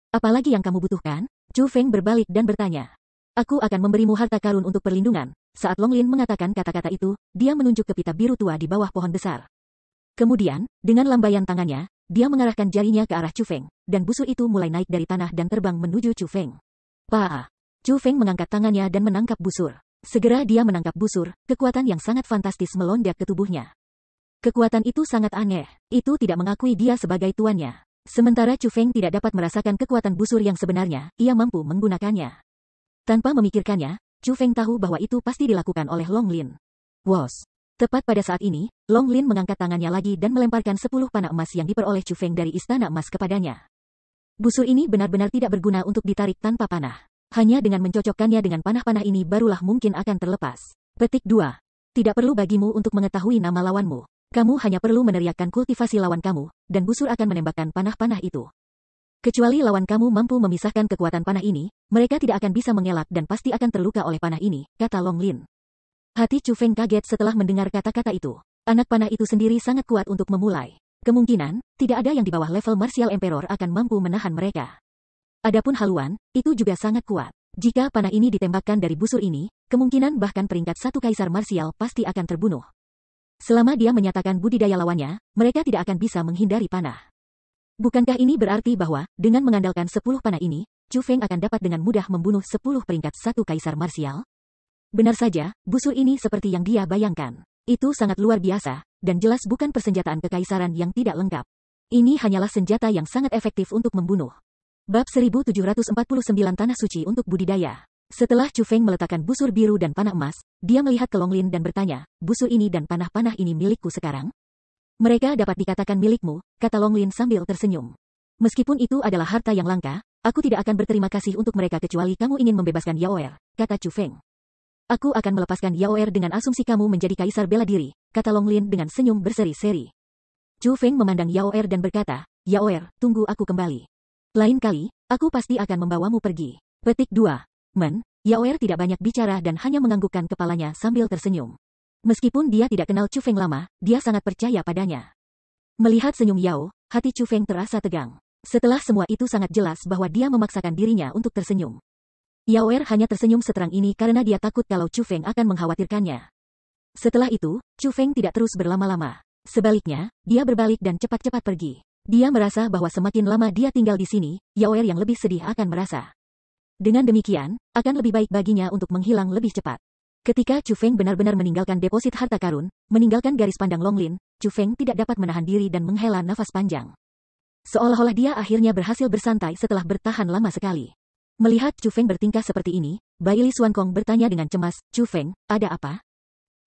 Apalagi yang kamu butuhkan? Chu Feng berbalik dan bertanya. Aku akan memberimu harta karun untuk perlindungan. Saat Long Lin mengatakan kata-kata itu, dia menunjuk ke pita biru tua di bawah pohon besar. Kemudian, dengan lambaian tangannya, dia mengarahkan jarinya ke arah Chu Feng, dan busur itu mulai naik dari tanah dan terbang menuju Chu Feng. Chu Feng mengangkat tangannya dan menangkap busur. Segera dia menangkap busur, kekuatan yang sangat fantastis melonjak ke tubuhnya. Kekuatan itu sangat aneh, itu tidak mengakui dia sebagai tuannya. Sementara Chu Feng tidak dapat merasakan kekuatan busur yang sebenarnya, ia mampu menggunakannya. Tanpa memikirkannya, Chu Feng tahu bahwa itu pasti dilakukan oleh Long Lin. Wos. Tepat pada saat ini, Long Lin mengangkat tangannya lagi dan melemparkan 10 panah emas yang diperoleh Chu Feng dari istana emas kepadanya. Busur ini benar-benar tidak berguna untuk ditarik tanpa panah. Hanya dengan mencocokkannya dengan panah-panah ini barulah mungkin akan terlepas. Petik 2. Tidak perlu bagimu untuk mengetahui nama lawanmu. Kamu hanya perlu meneriakkan kultivasi lawan kamu, dan busur akan menembakkan panah-panah itu. Kecuali lawan kamu mampu memisahkan kekuatan panah ini, mereka tidak akan bisa mengelak dan pasti akan terluka oleh panah ini, kata Long Lin. Hati Chu Feng kaget setelah mendengar kata-kata itu. Anak panah itu sendiri sangat kuat untuk memulai. Kemungkinan, tidak ada yang di bawah level Martial Emperor akan mampu menahan mereka. Adapun haluan, itu juga sangat kuat. Jika panah ini ditembakkan dari busur ini, kemungkinan bahkan peringkat 1 kaisar marsial pasti akan terbunuh. Selama dia menyatakan budidaya lawannya, mereka tidak akan bisa menghindari panah. Bukankah ini berarti bahwa, dengan mengandalkan 10 panah ini, Chu Feng akan dapat dengan mudah membunuh 10 peringkat 1 kaisar marsial? Benar saja, busur ini seperti yang dia bayangkan. Itu sangat luar biasa, dan jelas bukan persenjataan kekaisaran yang tidak lengkap. Ini hanyalah senjata yang sangat efektif untuk membunuh. Bab 1749 Tanah Suci untuk Budidaya. Setelah Chu Feng meletakkan busur biru dan panah emas, dia melihat ke Long Lin dan bertanya, busur ini dan panah-panah ini milikku sekarang? Mereka dapat dikatakan milikmu, kata Long Lin sambil tersenyum. Meskipun itu adalah harta yang langka, aku tidak akan berterima kasih untuk mereka kecuali kamu ingin membebaskan Yaoer, kata Chu Feng. Aku akan melepaskan Yaoer dengan asumsi kamu menjadi kaisar bela diri, kata Long Lin dengan senyum berseri-seri. Chu Feng memandang Yaoer dan berkata, Yaoer, tunggu aku kembali. Lain kali, aku pasti akan membawamu pergi. Petik 2. Yaoer tidak banyak bicara dan hanya menganggukkan kepalanya sambil tersenyum. Meskipun dia tidak kenal Chu Feng lama, dia sangat percaya padanya. Melihat senyum Yao, hati Chu Feng terasa tegang. Setelah semua itu sangat jelas bahwa dia memaksakan dirinya untuk tersenyum. Yaoer hanya tersenyum seterang ini karena dia takut kalau Chu Feng akan mengkhawatirkannya. Setelah itu, Chu Feng tidak terus berlama-lama. Sebaliknya, dia berbalik dan cepat-cepat pergi. Dia merasa bahwa semakin lama dia tinggal di sini, Yaoer yang lebih sedih akan merasa. Dengan demikian, akan lebih baik baginya untuk menghilang lebih cepat. Ketika Chu Feng benar-benar meninggalkan deposit harta karun, meninggalkan garis pandang Long Lin, Chu Feng tidak dapat menahan diri dan menghela nafas panjang. Seolah-olah dia akhirnya berhasil bersantai setelah bertahan lama sekali. Melihat Chu Feng bertingkah seperti ini, Bai Li Xuankong bertanya dengan cemas, Chu Feng, ada apa?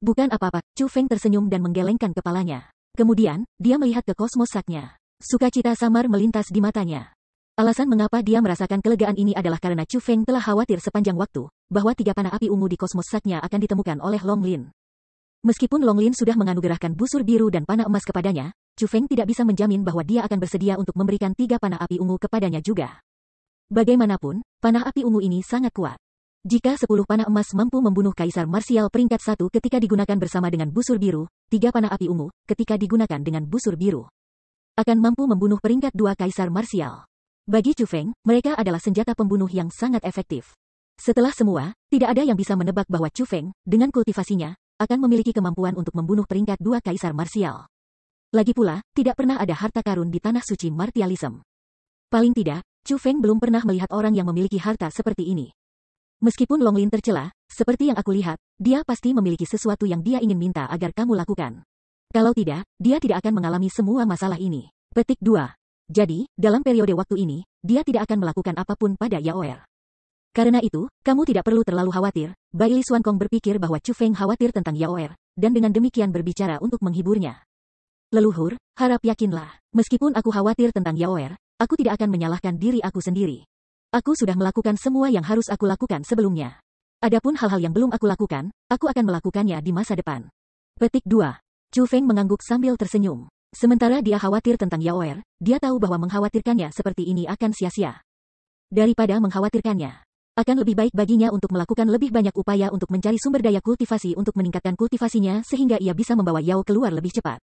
Bukan apa-apa, Chu Feng tersenyum dan menggelengkan kepalanya. Kemudian, dia melihat ke kosmos saknya. Sukacita samar melintas di matanya. Alasan mengapa dia merasakan kelegaan ini adalah karena Chu Feng telah khawatir sepanjang waktu, bahwa 3 panah api ungu di kosmos saknya akan ditemukan oleh Long Lin. Meskipun Long Lin sudah menganugerahkan busur biru dan panah emas kepadanya, Chu Feng tidak bisa menjamin bahwa dia akan bersedia untuk memberikan 3 panah api ungu kepadanya juga. Bagaimanapun, panah api ungu ini sangat kuat. Jika 10 panah emas mampu membunuh kaisar marsial peringkat 1 ketika digunakan bersama dengan busur biru, 3 panah api ungu, ketika digunakan dengan busur biru, akan mampu membunuh peringkat 2 kaisar marsial. Bagi Chu Feng, mereka adalah senjata pembunuh yang sangat efektif. Setelah semua, tidak ada yang bisa menebak bahwa Chu Feng, dengan kultivasinya, akan memiliki kemampuan untuk membunuh peringkat 2 kaisar marsial. Lagi pula, tidak pernah ada harta karun di tanah suci martialism. Paling tidak, Chu Feng belum pernah melihat orang yang memiliki harta seperti ini. Meskipun Long Lin tercela, seperti yang aku lihat, dia pasti memiliki sesuatu yang dia ingin minta agar kamu lakukan. Kalau tidak, dia tidak akan mengalami semua masalah ini. Petik 2. Jadi, dalam periode waktu ini, dia tidak akan melakukan apapun pada Yaoer. Karena itu, kamu tidak perlu terlalu khawatir. Bai Li Xuankong berpikir bahwa Chu Feng khawatir tentang Yaoer, dan dengan demikian berbicara untuk menghiburnya. Leluhur, harap yakinlah, meskipun aku khawatir tentang Yaoer, aku tidak akan menyalahkan diri aku sendiri. Aku sudah melakukan semua yang harus aku lakukan sebelumnya. Adapun hal-hal yang belum aku lakukan, aku akan melakukannya di masa depan. Petik 2. Chu Feng mengangguk sambil tersenyum. Sementara dia khawatir tentang Yaoer, dia tahu bahwa mengkhawatirkannya seperti ini akan sia-sia. Daripada mengkhawatirkannya, akan lebih baik baginya untuk melakukan lebih banyak upaya untuk mencari sumber daya kultivasi untuk meningkatkan kultivasinya sehingga ia bisa membawa Yao keluar lebih cepat.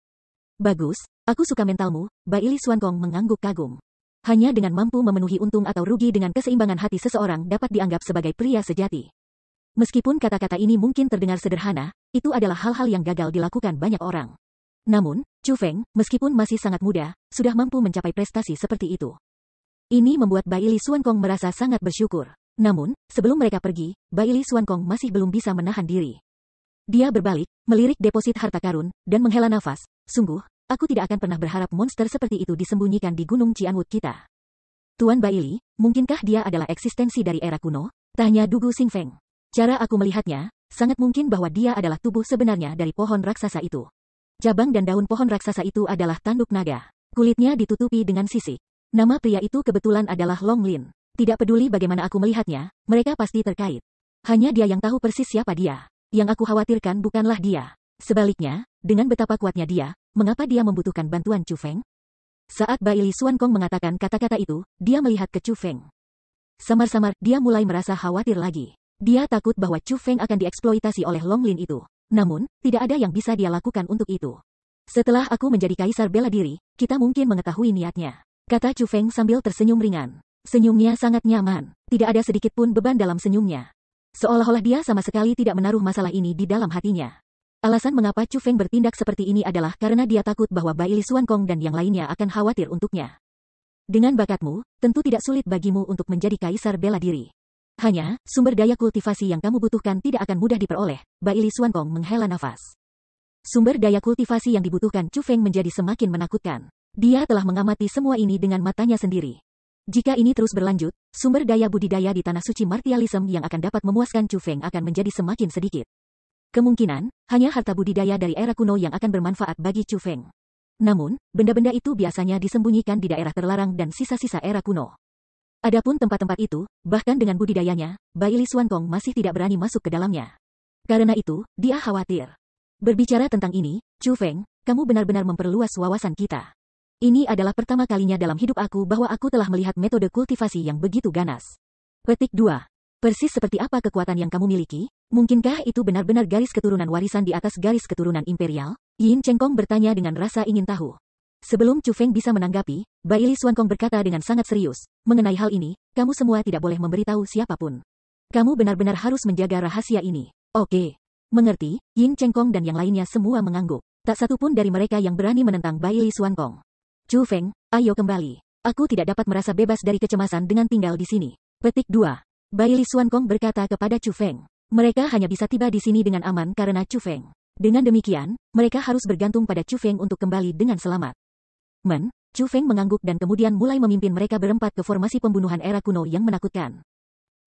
Bagus, aku suka mentalmu, Bai Li Xuankong mengangguk kagum. Hanya dengan mampu memenuhi untung atau rugi dengan keseimbangan hati seseorang dapat dianggap sebagai pria sejati. Meskipun kata-kata ini mungkin terdengar sederhana, itu adalah hal-hal yang gagal dilakukan banyak orang. Namun, Chu Feng, meskipun masih sangat muda, sudah mampu mencapai prestasi seperti itu. Ini membuat Bai Li Xuankong merasa sangat bersyukur. Namun, sebelum mereka pergi, Bai Li Xuankong masih belum bisa menahan diri. Dia berbalik, melirik deposit harta karun, dan menghela nafas. Sungguh, aku tidak akan pernah berharap monster seperti itu disembunyikan di Gunung Cianwood kita. Tuan Bai Li, mungkinkah dia adalah eksistensi dari era kuno? Tanya Dugu Xing Feng. Cara aku melihatnya, sangat mungkin bahwa dia adalah tubuh sebenarnya dari pohon raksasa itu. Cabang dan daun pohon raksasa itu adalah tanduk naga. Kulitnya ditutupi dengan sisik. Nama pria itu kebetulan adalah Long Lin. Tidak peduli bagaimana aku melihatnya, mereka pasti terkait. Hanya dia yang tahu persis siapa dia. Yang aku khawatirkan bukanlah dia. Sebaliknya, dengan betapa kuatnya dia, mengapa dia membutuhkan bantuan Chu Feng? Saat Bai Li Xuankong mengatakan kata-kata itu, dia melihat ke Chu Feng. Samar-samar, dia mulai merasa khawatir lagi. Dia takut bahwa Chu Feng akan dieksploitasi oleh Long Lin itu. Namun, tidak ada yang bisa dia lakukan untuk itu. Setelah aku menjadi kaisar bela diri, kita mungkin mengetahui niatnya, kata Chu Feng sambil tersenyum ringan. Senyumnya sangat nyaman, tidak ada sedikit pun beban dalam senyumnya. Seolah-olah dia sama sekali tidak menaruh masalah ini di dalam hatinya. Alasan mengapa Chu Feng bertindak seperti ini adalah karena dia takut bahwa Bai Li Xuankong dan yang lainnya akan khawatir untuknya. Dengan bakatmu, tentu tidak sulit bagimu untuk menjadi kaisar bela diri. Hanya, sumber daya kultivasi yang kamu butuhkan tidak akan mudah diperoleh. Bai Li Xuankong menghela nafas. Sumber daya kultivasi yang dibutuhkan Chu Feng menjadi semakin menakutkan. Dia telah mengamati semua ini dengan matanya sendiri. Jika ini terus berlanjut, sumber daya budidaya di tanah suci martialism yang akan dapat memuaskan Chu Feng akan menjadi semakin sedikit. Kemungkinan, hanya harta budidaya dari era kuno yang akan bermanfaat bagi Chu Feng. Namun, benda-benda itu biasanya disembunyikan di daerah terlarang dan sisa-sisa era kuno. Adapun tempat-tempat itu, bahkan dengan budidayanya, Bai Li Xuankong masih tidak berani masuk ke dalamnya. Karena itu, dia khawatir. Berbicara tentang ini, Chu Feng, kamu benar-benar memperluas wawasan kita. Ini adalah pertama kalinya dalam hidup aku bahwa aku telah melihat metode kultivasi yang begitu ganas. Petik 2. Persis seperti apa kekuatan yang kamu miliki? Mungkinkah itu benar-benar garis keturunan warisan di atas garis keturunan imperial? Yin Chengkong bertanya dengan rasa ingin tahu. Sebelum Chu Feng bisa menanggapi, Bai Li Xuankong berkata dengan sangat serius, mengenai hal ini, kamu semua tidak boleh memberitahu siapapun. Kamu benar-benar harus menjaga rahasia ini. Oke. Mengerti, Yin Chengkong dan yang lainnya semua mengangguk. Tak satu pun dari mereka yang berani menentang Bai Li Xuankong. Chu Feng, ayo kembali. Aku tidak dapat merasa bebas dari kecemasan dengan tinggal di sini. Petik 2. Bai Li Xuankong berkata kepada Chu Feng. Mereka hanya bisa tiba di sini dengan aman karena Chu Feng. Dengan demikian, mereka harus bergantung pada Chu Feng untuk kembali dengan selamat. Chu Feng mengangguk dan kemudian mulai memimpin mereka berempat ke formasi pembunuhan era kuno yang menakutkan.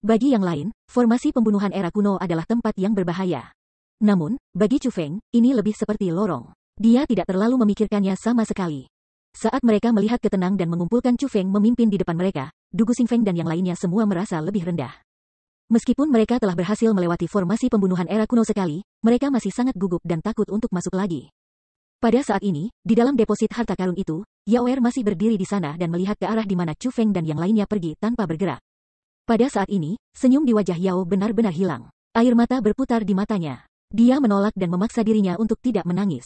Bagi yang lain, formasi pembunuhan era kuno adalah tempat yang berbahaya. Namun, bagi Chu Feng, ini lebih seperti lorong. Dia tidak terlalu memikirkannya sama sekali. Saat mereka melihat ketenang dan mengumpulkan Chu Feng memimpin di depan mereka, Du Guxingfeng dan yang lainnya semua merasa lebih rendah. Meskipun mereka telah berhasil melewati formasi pembunuhan era kuno sekali, mereka masih sangat gugup dan takut untuk masuk lagi. Pada saat ini, di dalam deposit harta karun itu, Yao Er masih berdiri di sana dan melihat ke arah di mana Chu Feng dan yang lainnya pergi tanpa bergerak. Pada saat ini, senyum di wajah Yao benar-benar hilang. Air mata berputar di matanya. Dia menolak dan memaksa dirinya untuk tidak menangis.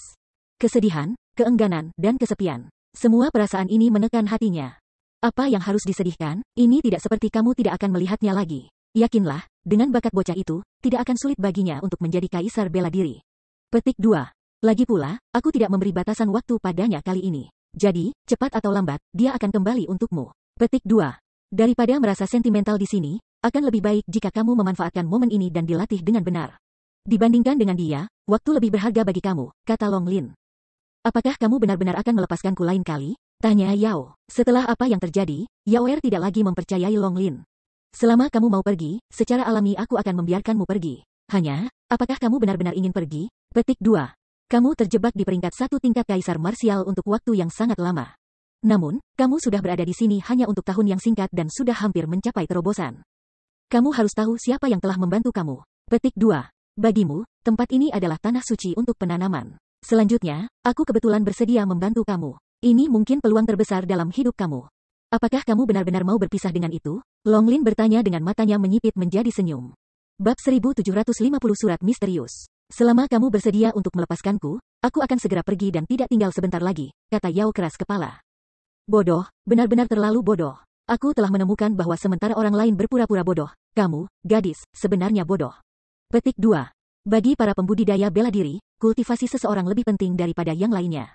Kesedihan, keengganan, dan kesepian. Semua perasaan ini menekan hatinya. Apa yang harus disedihkan? Ini tidak seperti kamu tidak akan melihatnya lagi. Yakinlah, dengan bakat bocah itu, tidak akan sulit baginya untuk menjadi kaisar bela diri. Petik 2. Lagi pula, aku tidak memberi batasan waktu padanya kali ini. Jadi, cepat atau lambat, dia akan kembali untukmu. Petik 2. Daripada merasa sentimental di sini, akan lebih baik jika kamu memanfaatkan momen ini dan dilatih dengan benar. Dibandingkan dengan dia, waktu lebih berharga bagi kamu, kata Long Lin. Apakah kamu benar-benar akan melepaskanku lain kali? Tanya Yao. Setelah apa yang terjadi, Yao Er tidak lagi mempercayai Long Lin. Selama kamu mau pergi, secara alami aku akan membiarkanmu pergi. Hanya, apakah kamu benar-benar ingin pergi? Petik 2. Kamu terjebak di peringkat 1 tingkat kaisar marsial untuk waktu yang sangat lama. Namun, kamu sudah berada di sini hanya untuk tahun yang singkat dan sudah hampir mencapai terobosan. Kamu harus tahu siapa yang telah membantu kamu. Petik 2. Bagimu, tempat ini adalah tanah suci untuk penanaman. Selanjutnya, aku kebetulan bersedia membantu kamu. Ini mungkin peluang terbesar dalam hidup kamu. Apakah kamu benar-benar mau berpisah dengan itu? Long Lin bertanya dengan matanya menyipit menjadi senyum. Bab 1750 Surat Misterius. Selama kamu bersedia untuk melepaskanku, aku akan segera pergi dan tidak tinggal sebentar lagi, kata Yao keras kepala. Bodoh, benar-benar terlalu bodoh. Aku telah menemukan bahwa sementara orang lain berpura-pura bodoh, kamu, gadis, sebenarnya bodoh. Petik 2. Bagi para pembudidaya bela diri, kultivasi seseorang lebih penting daripada yang lainnya.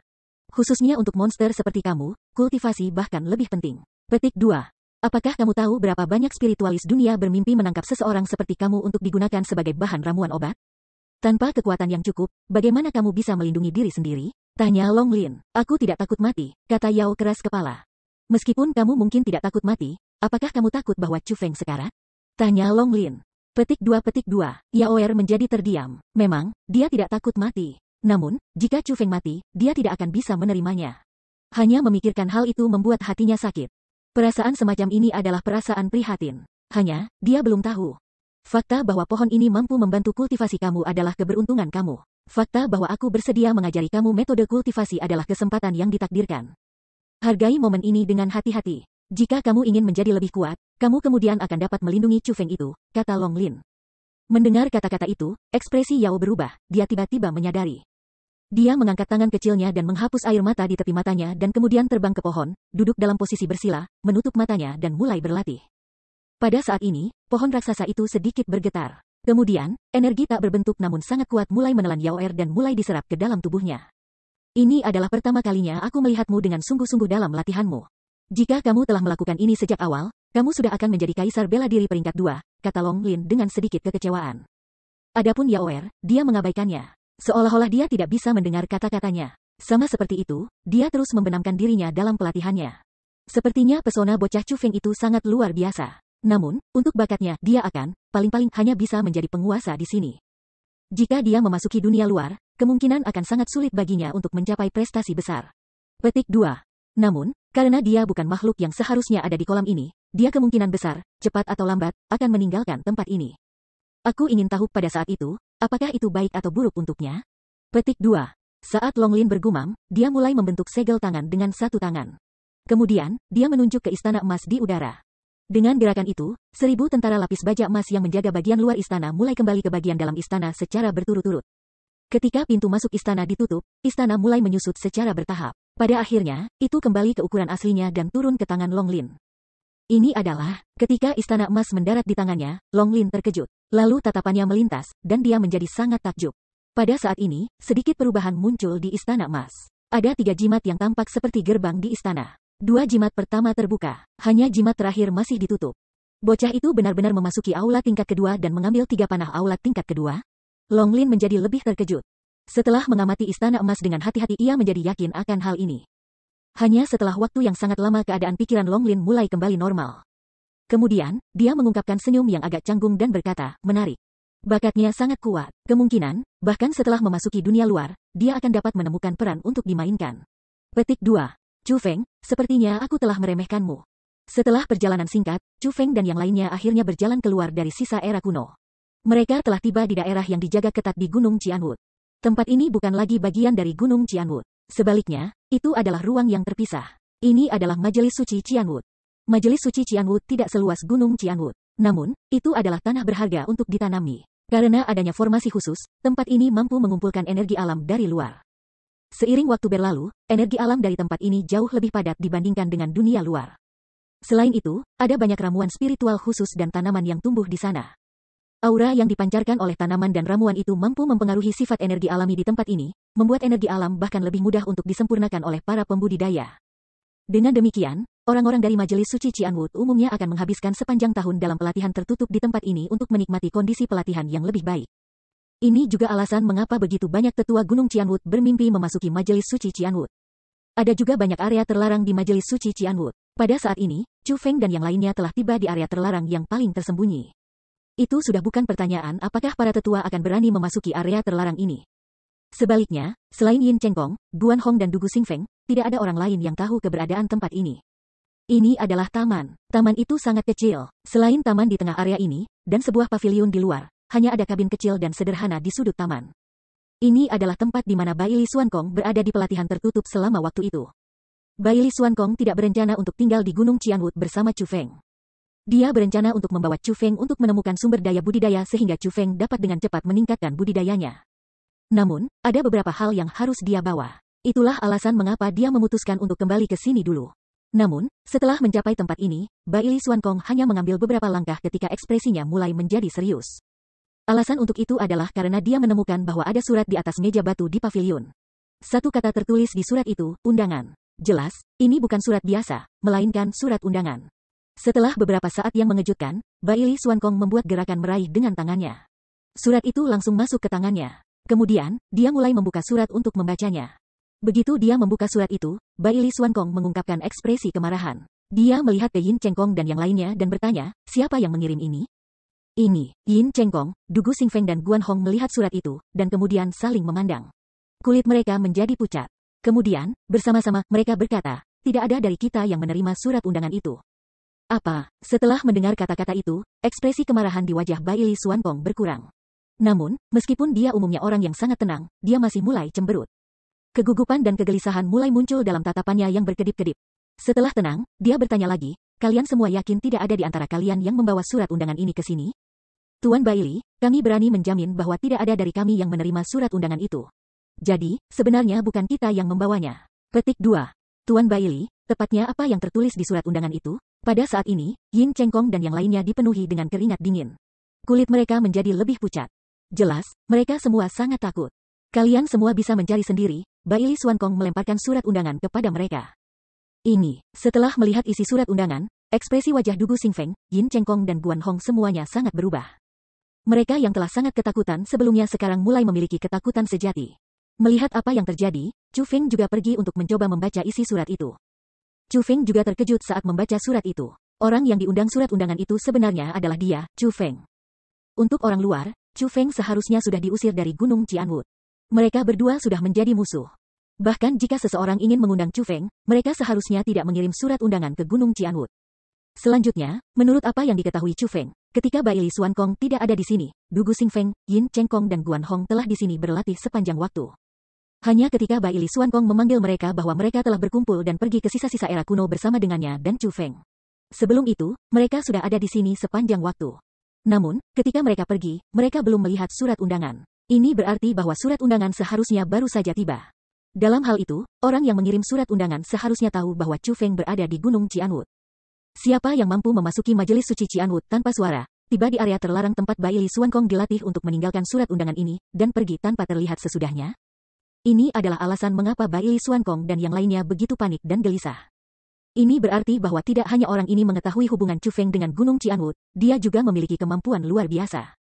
Khususnya untuk monster seperti kamu, kultivasi bahkan lebih penting. Petik 2. Apakah kamu tahu berapa banyak spiritualis dunia bermimpi menangkap seseorang seperti kamu untuk digunakan sebagai bahan ramuan obat? Tanpa kekuatan yang cukup, bagaimana kamu bisa melindungi diri sendiri? Tanya Long Lin. Aku tidak takut mati, kata Yao keras kepala. Meskipun kamu mungkin tidak takut mati, apakah kamu takut bahwa Chu Feng sekarat? Tanya Long Lin. Petik 2. Yao Er menjadi terdiam. Memang, dia tidak takut mati. Namun, jika Chu Feng mati, dia tidak akan bisa menerimanya. Hanya memikirkan hal itu membuat hatinya sakit. Perasaan semacam ini adalah perasaan prihatin. Hanya, dia belum tahu. Fakta bahwa pohon ini mampu membantu kultivasi kamu adalah keberuntungan kamu. Fakta bahwa aku bersedia mengajari kamu metode kultivasi adalah kesempatan yang ditakdirkan. Hargai momen ini dengan hati-hati. Jika kamu ingin menjadi lebih kuat, kamu kemudian akan dapat melindungi Chu Feng itu, kata Long Lin. Mendengar kata-kata itu, ekspresi Yao berubah, dia tiba-tiba menyadari. Dia mengangkat tangan kecilnya dan menghapus air mata di tepi matanya dan kemudian terbang ke pohon, duduk dalam posisi bersila, menutup matanya dan mulai berlatih. Pada saat ini, pohon raksasa itu sedikit bergetar. Kemudian, energi tak berbentuk namun sangat kuat mulai menelan Yaoer dan mulai diserap ke dalam tubuhnya. Ini adalah pertama kalinya aku melihatmu dengan sungguh-sungguh dalam latihanmu. Jika kamu telah melakukan ini sejak awal, kamu sudah akan menjadi kaisar bela diri peringkat 2, kata Long Lin dengan sedikit kekecewaan. Adapun Yaoer, dia mengabaikannya. Seolah-olah dia tidak bisa mendengar kata-katanya. Sama seperti itu, dia terus membenamkan dirinya dalam pelatihannya. Sepertinya pesona bocah Chu Feng itu sangat luar biasa. Namun, untuk bakatnya, dia akan, paling-paling hanya bisa menjadi penguasa di sini. Jika dia memasuki dunia luar, kemungkinan akan sangat sulit baginya untuk mencapai prestasi besar. Petik 2. Namun, karena dia bukan makhluk yang seharusnya ada di kolam ini, dia kemungkinan besar, cepat atau lambat, akan meninggalkan tempat ini. Aku ingin tahu pada saat itu, apakah itu baik atau buruk untuknya? Petik 2. Saat Long Lin bergumam, dia mulai membentuk segel tangan dengan satu tangan. Kemudian, dia menunjuk ke istana emas di udara. Dengan gerakan itu, 1000 tentara lapis baja emas yang menjaga bagian luar istana mulai kembali ke bagian dalam istana secara berturut-turut. Ketika pintu masuk istana ditutup, istana mulai menyusut secara bertahap. Pada akhirnya, itu kembali ke ukuran aslinya dan turun ke tangan Long Lin. Ini adalah, ketika istana emas mendarat di tangannya, Long Lin terkejut. Lalu tatapannya melintas, dan dia menjadi sangat takjub. Pada saat ini, sedikit perubahan muncul di istana emas. Ada 3 jimat yang tampak seperti gerbang di istana. 2 jimat pertama terbuka, hanya jimat terakhir masih ditutup. Bocah itu benar-benar memasuki aula tingkat kedua dan mengambil 3 panah aula tingkat kedua. Long Lin menjadi lebih terkejut. Setelah mengamati istana emas dengan hati-hati, ia menjadi yakin akan hal ini. Hanya setelah waktu yang sangat lama keadaan pikiran Long Lin mulai kembali normal. Kemudian, dia mengungkapkan senyum yang agak canggung dan berkata, menarik. Bakatnya sangat kuat. Kemungkinan, bahkan setelah memasuki dunia luar, dia akan dapat menemukan peran untuk dimainkan. Petik 2. Chu Feng, sepertinya aku telah meremehkanmu. Setelah perjalanan singkat, Chu Feng dan yang lainnya akhirnya berjalan keluar dari sisa era kuno. Mereka telah tiba di daerah yang dijaga ketat di Gunung Qianwood. Tempat ini bukan lagi bagian dari Gunung Qianwood. Sebaliknya, itu adalah ruang yang terpisah. Ini adalah Majelis Suci Qianwood. Majelis Suci Qianwood tidak seluas Gunung Qianwood. Namun, itu adalah tanah berharga untuk ditanami. Karena adanya formasi khusus, tempat ini mampu mengumpulkan energi alam dari luar. Seiring waktu berlalu, energi alam dari tempat ini jauh lebih padat dibandingkan dengan dunia luar. Selain itu, ada banyak ramuan spiritual khusus dan tanaman yang tumbuh di sana. Aura yang dipancarkan oleh tanaman dan ramuan itu mampu mempengaruhi sifat energi alami di tempat ini, membuat energi alam bahkan lebih mudah untuk disempurnakan oleh para pembudidaya. Dengan demikian, orang-orang dari Majelis Suci Qianwood umumnya akan menghabiskan sepanjang tahun dalam pelatihan tertutup di tempat ini untuk menikmati kondisi pelatihan yang lebih baik. Ini juga alasan mengapa begitu banyak tetua Gunung Qianwood bermimpi memasuki Majelis Suci Qianwood. Ada juga banyak area terlarang di Majelis Suci Qianwood. Pada saat ini, Chu Feng dan yang lainnya telah tiba di area terlarang yang paling tersembunyi. Itu sudah bukan pertanyaan apakah para tetua akan berani memasuki area terlarang ini. Sebaliknya, selain Yin Chengkong, Guan Hong dan Dugu Xingfeng, tidak ada orang lain yang tahu keberadaan tempat ini. Ini adalah taman. Taman itu sangat kecil. Selain taman di tengah area ini, dan sebuah pavilion di luar, hanya ada kabin kecil dan sederhana di sudut taman. Ini adalah tempat di mana Bai Li Xuankong berada di pelatihan tertutup selama waktu itu. Bai Li Xuankong tidak berencana untuk tinggal di Gunung Qianwood bersama Chu Feng. Dia berencana untuk membawa Chu Feng untuk menemukan sumber daya budidaya sehingga Chu Feng dapat dengan cepat meningkatkan budidayanya. Namun, ada beberapa hal yang harus dia bawa. Itulah alasan mengapa dia memutuskan untuk kembali ke sini dulu. Namun, setelah mencapai tempat ini, Bai Li Xuankong hanya mengambil beberapa langkah ketika ekspresinya mulai menjadi serius. Alasan untuk itu adalah karena dia menemukan bahwa ada surat di atas meja batu di pavilion. Satu kata tertulis di surat itu, undangan. Jelas, ini bukan surat biasa, melainkan surat undangan. Setelah beberapa saat yang mengejutkan, Bai Li Xuankong membuat gerakan meraih dengan tangannya. Surat itu langsung masuk ke tangannya. Kemudian, dia mulai membuka surat untuk membacanya. Begitu dia membuka surat itu, Bai Li Xuankong mengungkapkan ekspresi kemarahan. Dia melihat ke Yin Chengkong dan yang lainnya dan bertanya, siapa yang mengirim ini? Ini, Yin Chengkong, Dugu Xingfeng dan Guan Hong melihat surat itu, dan kemudian saling memandang. Kulit mereka menjadi pucat. Kemudian, bersama-sama, mereka berkata, tidak ada dari kita yang menerima surat undangan itu. Apa? Setelah mendengar kata-kata itu, ekspresi kemarahan di wajah Bai Li Xuankong berkurang. Namun, meskipun dia umumnya orang yang sangat tenang, dia masih mulai cemberut. Kegugupan dan kegelisahan mulai muncul dalam tatapannya yang berkedip-kedip. Setelah tenang, dia bertanya lagi, kalian semua yakin tidak ada di antara kalian yang membawa surat undangan ini ke sini? Tuan Bai Li, kami berani menjamin bahwa tidak ada dari kami yang menerima surat undangan itu. Jadi, sebenarnya bukan kita yang membawanya. Petik 2. Tuan Bai Li, tepatnya apa yang tertulis di surat undangan itu? Pada saat ini, Yin Chengkong dan yang lainnya dipenuhi dengan keringat dingin. Kulit mereka menjadi lebih pucat. Jelas, mereka semua sangat takut. Kalian semua bisa mencari sendiri, Baili Xuankong melemparkan surat undangan kepada mereka. Ini, setelah melihat isi surat undangan, ekspresi wajah Dugu Xingfeng, Yin Chengkong dan Guan Hong semuanya sangat berubah. Mereka yang telah sangat ketakutan sebelumnya sekarang mulai memiliki ketakutan sejati. Melihat apa yang terjadi, Chu Feng juga pergi untuk mencoba membaca isi surat itu. Chu Feng juga terkejut saat membaca surat itu. Orang yang diundang surat undangan itu sebenarnya adalah dia, Chu Feng. Untuk orang luar, Chu Feng seharusnya sudah diusir dari Gunung Qianwu. Mereka berdua sudah menjadi musuh. Bahkan jika seseorang ingin mengundang Chu Feng, mereka seharusnya tidak mengirim surat undangan ke Gunung Qianwu. Selanjutnya, menurut apa yang diketahui Chu Feng, ketika Baili Xuankong tidak ada di sini, Dugu Xingfeng, Yin Chengkong dan Guan Hong telah di sini berlatih sepanjang waktu. Hanya ketika Baili Xuankong memanggil mereka bahwa mereka telah berkumpul dan pergi ke sisa-sisa era kuno bersama dengannya dan Chu Feng. Sebelum itu, mereka sudah ada di sini sepanjang waktu. Namun, ketika mereka pergi, mereka belum melihat surat undangan. Ini berarti bahwa surat undangan seharusnya baru saja tiba. Dalam hal itu, orang yang mengirim surat undangan seharusnya tahu bahwa Chu Feng berada di Gunung Qianwu. Siapa yang mampu memasuki majelis suci Qianwu tanpa suara, tiba di area terlarang tempat Baili Xuankong dilatih untuk meninggalkan surat undangan ini, dan pergi tanpa terlihat sesudahnya? Ini adalah alasan mengapa Baili Xuankong dan yang lainnya begitu panik dan gelisah. Ini berarti bahwa tidak hanya orang ini mengetahui hubungan Chu Feng dengan Gunung Qianwu, dia juga memiliki kemampuan luar biasa.